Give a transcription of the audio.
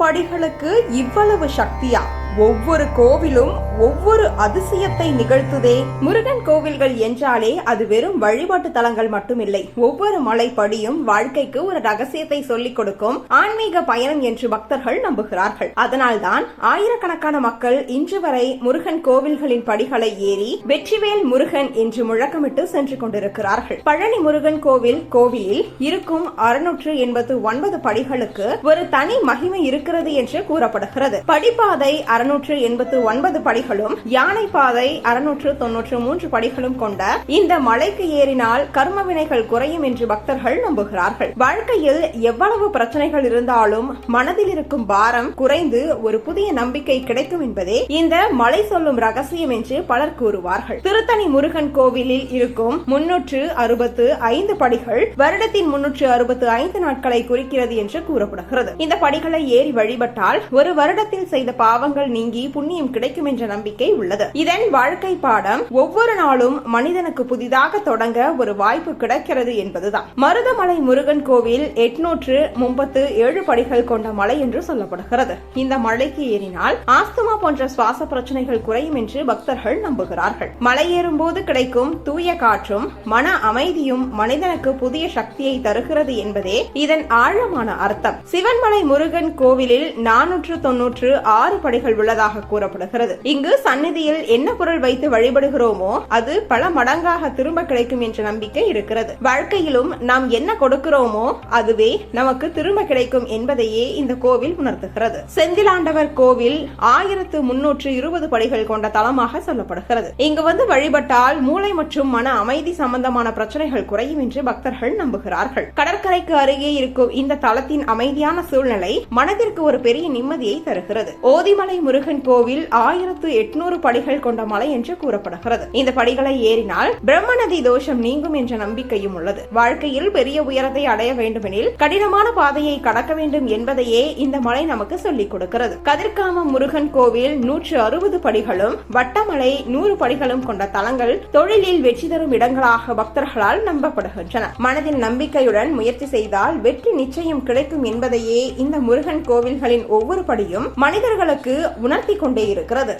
படிகளுக்கு இவ்வளவு சக்தியா? ஒவ்வொரு கோவிலும் ஒவ்வொரு அதிசயத்தை நிகழ்த்துதே. முருகன் கோவில்கள் என்றாலே அது வெறும் வழிபாட்டு தலங்கள் மட்டுமில்லை. ஒவ்வொரு மலைப்படியும் வாழ்க்கைக்கு ஒரு ரகசியத்தை சொல்லிக் கொடுக்கும் ஆன்மீக பயணம் என்று பக்தர்கள் நம்புகிறார்கள். அதனால்தான் ஆயிரக்கணக்கான மக்கள் இன்று வரை முருகன் கோவில்களின் படிகளை ஏறி வெற்றிவேல் முருகன் என்று முழக்கமிட்டு சென்று கொண்டிருக்கிறார்கள். பழனி முருகன் கோவிலில் இருக்கும் 689 படிகளுக்கு ஒரு தனி மகிமை இருக்கிறது என்று கூறப்படுகிறது. படிப்பாதை 689 படிகளும் யானை பாதை 693 படிகளும் கொண்ட இந்த மலைக்கு ஏறினால் கர்ம வினைகள் குறையும் என்று பக்தர்கள் நம்புகிறார்கள். வாழ்க்கையில் எவ்வளவு பிரச்சனைகள் இருந்தாலும் மனதில் இருக்கும் பாரம் குறைந்து ஒரு புதிய நம்பிக்கை கிடைக்கும் என்பதே இந்த மலை சொல்லும் ரகசியம் என்று பலர் கூறுவார்கள். திருத்தணி முருகன் கோவிலில் இருக்கும் 365 படிகள் வருடத்தின் 365 நாட்களை குறிக்கிறது என்று கூறப்படுகிறது. இந்த படிகளை ஏறி வழிபட்டால் ஒரு வருடத்தில் செய்த பாவங்கள் நீங்கி புண்ணியம் கிடைக்கும் என்ற நம்பிக்கை உள்ளது. இதன் வாழ்க்கை பாடம் ஒவ்வொரு நாளும் மனிதனுக்கு புதிதாக தொடங்க ஒரு வாய்ப்பு கிடைக்கிறது என்பதுதான். மருதமலை முருகன் கோவில் 837 படிகள் கொண்ட மலை என்று சொல்லப்படுகிறது. இந்த மலைக்கு ஏறினால் ஆஸ்துமா போன்ற சுவாச பிரச்சனைகள் குறையும் என்று பக்தர்கள் நம்புகிறார்கள். மலை ஏறும் போது கிடைக்கும் தூய காற்றும் மன அமைதியும் மனிதனுக்கு புதிய சக்தியை தருகிறது என்பதே இதன் ஆழமான அர்த்தம். சிவன்மலை முருகன் கோவிலில் 496 படிகள் உள்ளதாக கூறப்படுகிறது. இங்கு சந்நிதியில் என்ன பொருள் வைத்து வழிபடுகிறோமோ அது பல மடங்காக திரும்ப கிடைக்கும் என்ற நம்பிக்கை இருக்கிறது. வாழ்க்கையிலும் நாம் என்ன கொடுக்கிறோமோ அதுவே நமக்கு திரும்ப கிடைக்கும் என்பதையே இந்த கோவில் உணர்த்துகிறது. செந்திலாண்டவர் கோவில் 1320 படிகள் கொண்ட தலமாக சொல்லப்படுகிறது. இங்கு வந்து வழிபட்டால் மூளை மற்றும் மன அமைதி சம்பந்தமான பிரச்சனைகள் குறையும் என்று பக்தர்கள் நம்புகிறார்கள். கடற்கரைக்கு அருகே இருக்கும் இந்த தலத்தின் அமைதியான சூழ்நிலை மனதிற்கு ஒரு பெரிய நிம்மதியை தருகிறது. ஓதிமலை முருகன் கோவில் 1800 படிகள் கொண்ட மலை என்று கூறப்படுகிறது. இந்த படிகளை ஏறினால் பிரம்மநதி தோஷம் நீங்கும் என்ற நம்பிக்கையும் உள்ளது. வாழ்க்கையில் பெரிய உயரத்தை அடைய வேண்டுமெனில் கடினமான பாதையை கடக்க வேண்டும் என்பதையே இந்த மலை நமக்கு சொல்லிக் கொடுக்கிறது. கதிர்காமம் முருகன் கோவில் 160 படிகளும் வட்டமலை 100 படிகளும் கொண்ட தலங்கள் தொழிலில் வெற்றி தரும் இடங்களாக பக்தர்களால் நம்பப்படுகின்றன. மனதில் நம்பிக்கையுடன் முயற்சி செய்தால் வெற்றி நிச்சயம் கிடைக்கும் என்பதையே இந்த முருகன் கோவில்களின் ஒவ்வொரு படியும் மனிதர்களுக்கு உணர்த்தி கொண்டே இருக்கிறது.